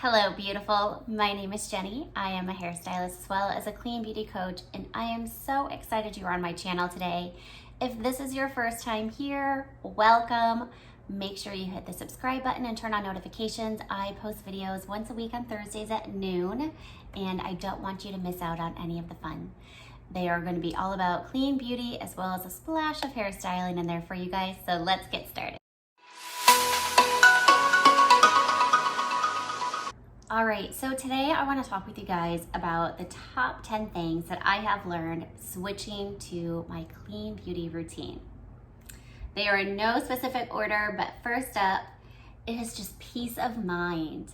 Hello, beautiful. My name is Jenny. I am a hairstylist as well as a clean beauty coach, and I am so excited you're on my channel today. If this is your first time here, welcome. Make sure you hit the subscribe button and turn on notifications. I post videos once a week on Thursdays at noon, and I don't want you to miss out on any of the fun. They are going to be all about clean beauty as well as a splash of hairstyling in there for you guys, so let's get started. All right, so today I want to talk with you guys about the top 10 things that I have learned switching to my clean beauty routine. They are in no specific order, but first up, it is just peace of mind.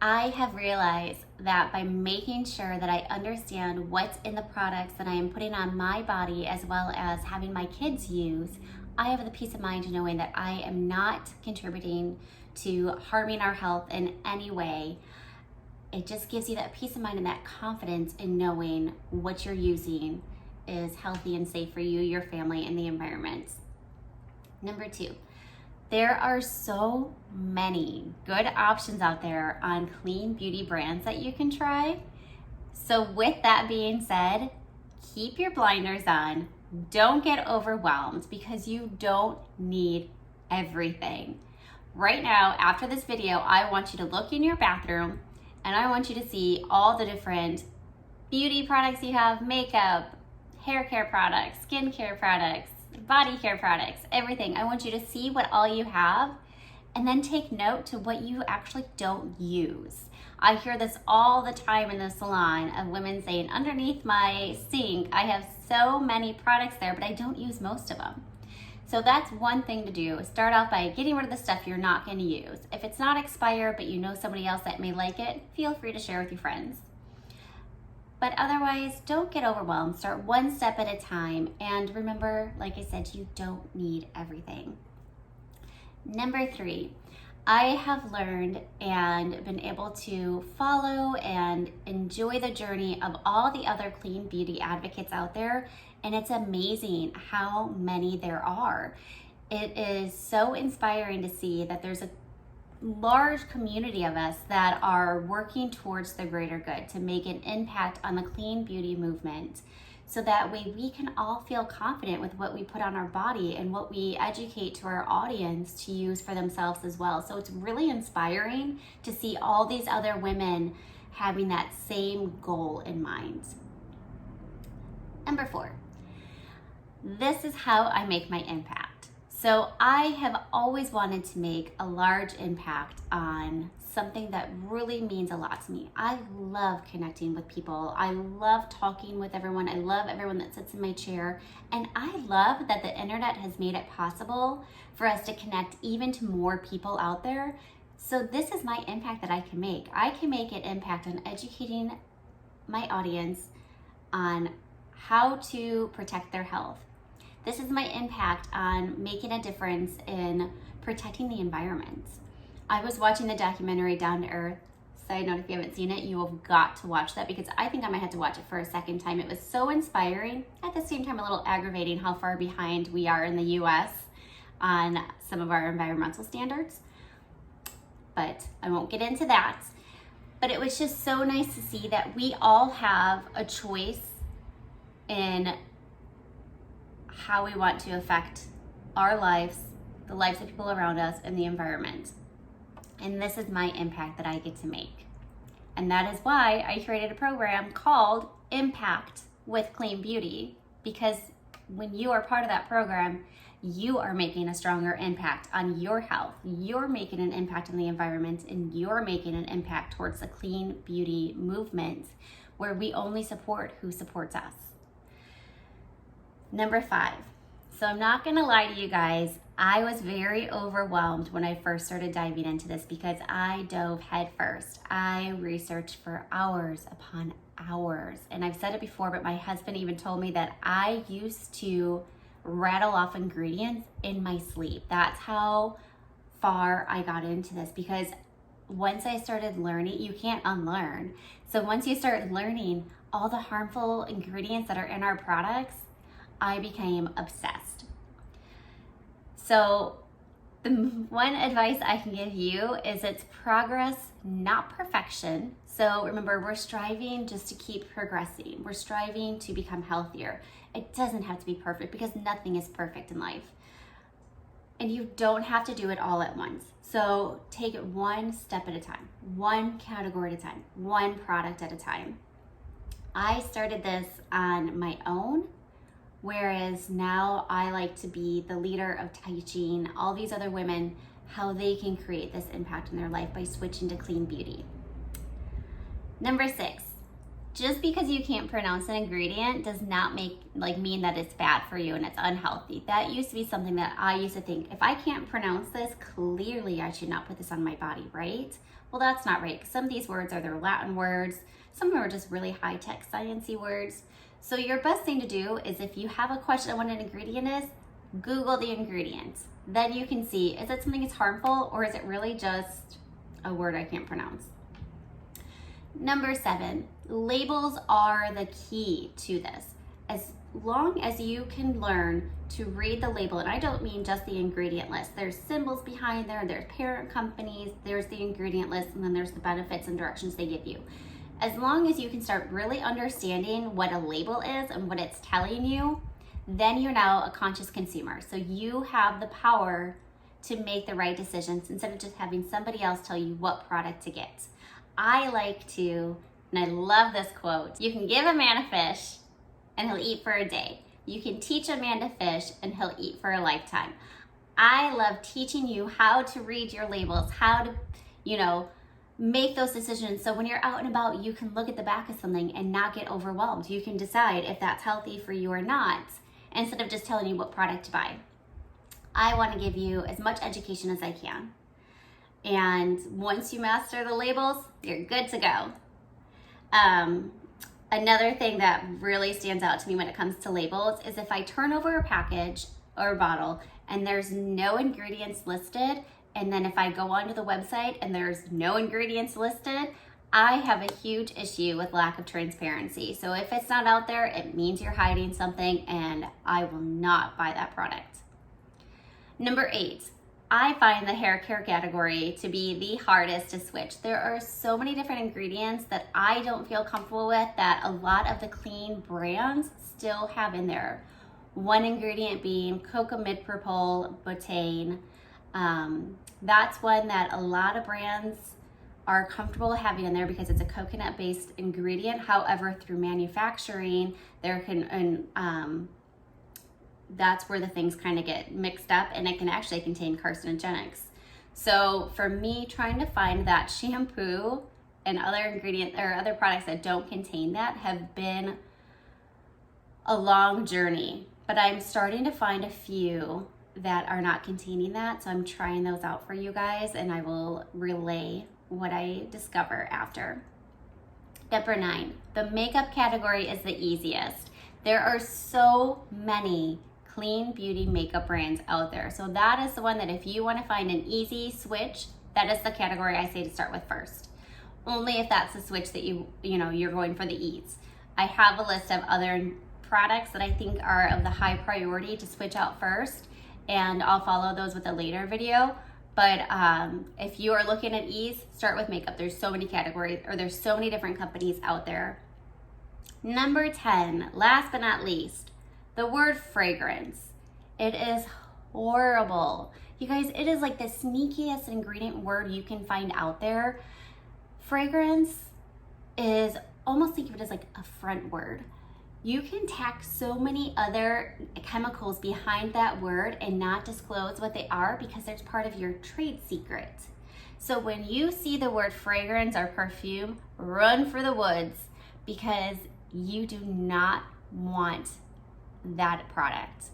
I have realized that by making sure that I understand what's in the products that I am putting on my body as well as having my kids use, I have the peace of mind knowing that I am not contributing to harming our health in any way. It just gives you that peace of mind and that confidence in knowing what you're using is healthy and safe for you, your family, and the environment. Number 2, there are so many good options out there on clean beauty brands that you can try. So with that being said, keep your blinders on. Don't get overwhelmed because you don't need everything. Right now, after this video, I want you to look in your bathroom and I want you to see all the different beauty products you have, makeup, hair care products, skin care products, body care products, everything. I want you to see what all you have and then take note to what you actually don't use. I hear this all the time in the salon of women saying, underneath my sink, I have so many products there, but I don't use most of them. So that's one thing to do. Start off by getting rid of the stuff you're not going to use. If it's not expired, but you know somebody else that may like it, feel free to share with your friends. But otherwise, don't get overwhelmed. Start one step at a time. And remember, like I said, you don't need everything. Number 3, I have learned and been able to follow and enjoy the journey of all the other clean beauty advocates out there. And it's amazing how many there are. It is so inspiring to see that there's a large community of us that are working towards the greater good to make an impact on the clean beauty movement. So that way we can all feel confident with what we put on our body and what we educate to our audience to use for themselves as well. So it's really inspiring to see all these other women having that same goal in mind. Number 4, this is how I make my impact. So I have always wanted to make a large impact on something that really means a lot to me. I love connecting with people. I love talking with everyone. I love everyone that sits in my chair. And I love that the internet has made it possible for us to connect even to more people out there. So this is my impact that I can make. I can make an impact on educating my audience on how to protect their health. This is my impact on making a difference in protecting the environment. I was watching the documentary Down to Earth. Side note, if you haven't seen it, you have got to watch that because I think I might have to watch it for a second time. It was so inspiring, at the same time a little aggravating how far behind we are in the US on some of our environmental standards. But I won't get into that. But it was just so nice to see that we all have a choice in how we want to affect our lives, the lives of people around us, and the environment. And this is my impact that I get to make. And that is why I created a program called Impact with Clean Beauty, because when you are part of that program, you are making a stronger impact on your health. You're making an impact on the environment, and you're making an impact towards the clean beauty movement, where we only support who supports us. Number 5. So I'm not gonna lie to you guys, I was very overwhelmed when I first started diving into this because I dove head first. I researched for hours upon hours. And I've said it before, but my husband even told me that I used to rattle off ingredients in my sleep. That's how far I got into this, because once I started learning, you can't unlearn. So once you start learning all the harmful ingredients that are in our products, I became obsessed. So The one advice I can give you is it's progress, not perfection. So remember, we're striving just to keep progressing. We're striving to become healthier. It doesn't have to be perfect because nothing is perfect in life. And you don't have to do it all at once. So take it one step at a time, one category at a time, one product at a time. I started this on my own, whereas now I like to be the leader of teaching all these other women how they can create this impact in their life by switching to clean beauty. Number 6, just because you can't pronounce an ingredient does not mean that it's bad for you and it's unhealthy. That used to be something that I used to think, if I can't pronounce this, clearly I should not put this on my body, right? Well, that's not right. Some of these words are their Latin words. Some of them are just really high-tech sciencey words. So your best thing to do is, if you have a question on what an ingredient is, Google the ingredients. Then you can see, is it something that's harmful or is it really just a word I can't pronounce? Number 7, labels are the key to this. As long as you can learn to read the label, and I don't mean just the ingredient list. There's symbols behind there, there's parent companies, there's the ingredient list, and then there's the benefits and directions they give you. As long as you can start really understanding what a label is and what it's telling you, then you're now a conscious consumer. So you have the power to make the right decisions instead of just having somebody else tell you what product to get. I like to, and I love this quote, you can give a man a fish and he'll eat for a day. You can teach a man to fish and he'll eat for a lifetime. I love teaching you how to read your labels, how to, make those decisions. So when you're out and about, you can look at the back of something and not get overwhelmed. You can decide if that's healthy for you or not, instead of just telling you what product to buy. I want to give you as much education as I can. And once you master the labels, you're good to go. Another thing that really stands out to me when it comes to labels is if I turn over a package or a bottle and there's no ingredients listed, and then if I go onto the website and there's no ingredients listed, I have a huge issue with lack of transparency. So if it's not out there, it means you're hiding something, and I will not buy that product. Number 8, I find the hair care category to be the hardest to switch. There are so many different ingredients that I don't feel comfortable with that a lot of the clean brands still have in there. One ingredient being cocamidopropyl butane. That's one that a lot of brands are comfortable having in there because it's a coconut-based ingredient. However, through manufacturing, that's where the things kind of get mixed up, and it can actually contain carcinogenics. So for me, trying to find that shampoo and other ingredients or other products that don't contain that have been a long journey, but I'm starting to find a few that are not containing that. So I'm trying those out for you guys, and I will relay what I discover after. Number 9, the makeup category is the easiest. There are so many clean beauty makeup brands out there. So that is the one that if you want to find an easy switch, that is the category I say to start with first. Only if that's the switch that you're going for the ease. I have a list of other products that I think are of the high priority to switch out first, and I'll follow those with a later video. But if you are looking at ease, start with makeup. There's so many categories, or there's so many different companies out there. Number 10, last but not least, the word fragrance. It is horrible. You guys, it is like the sneakiest ingredient word you can find out there. Fragrance is, almost think of it as like a front word. You can tack so many other chemicals behind that word and not disclose what they are because there's part of your trade secret. So when you see the word fragrance or perfume, run for the woods because you do not want that product.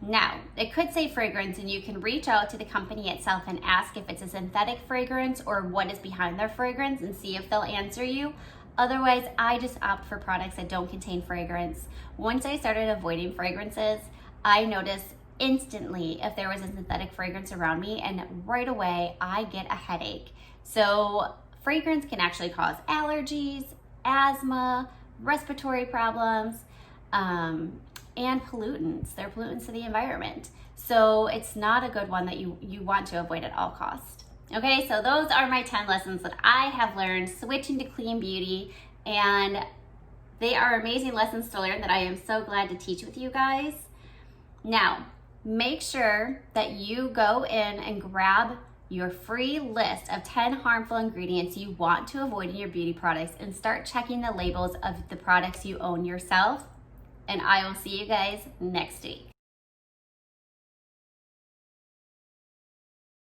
Now, it could say fragrance, and you can reach out to the company itself and ask if it's a synthetic fragrance or what is behind their fragrance and see if they'll answer you. Otherwise, I just opt for products that don't contain fragrance. Once I started avoiding fragrances, I noticed instantly if there was a synthetic fragrance around me, and right away I get a headache. So fragrance can actually cause allergies, asthma, respiratory problems. and pollutants. They're pollutants to the environment. So it's not a good one that you want to avoid at all costs. Okay, so those are my 10 lessons that I have learned switching to clean beauty, and they are amazing lessons to learn that I am so glad to teach with you guys. Now, make sure that you go in and grab your free list of 10 harmful ingredients you want to avoid in your beauty products and start checking the labels of the products you own yourself. And I will see you guys next week.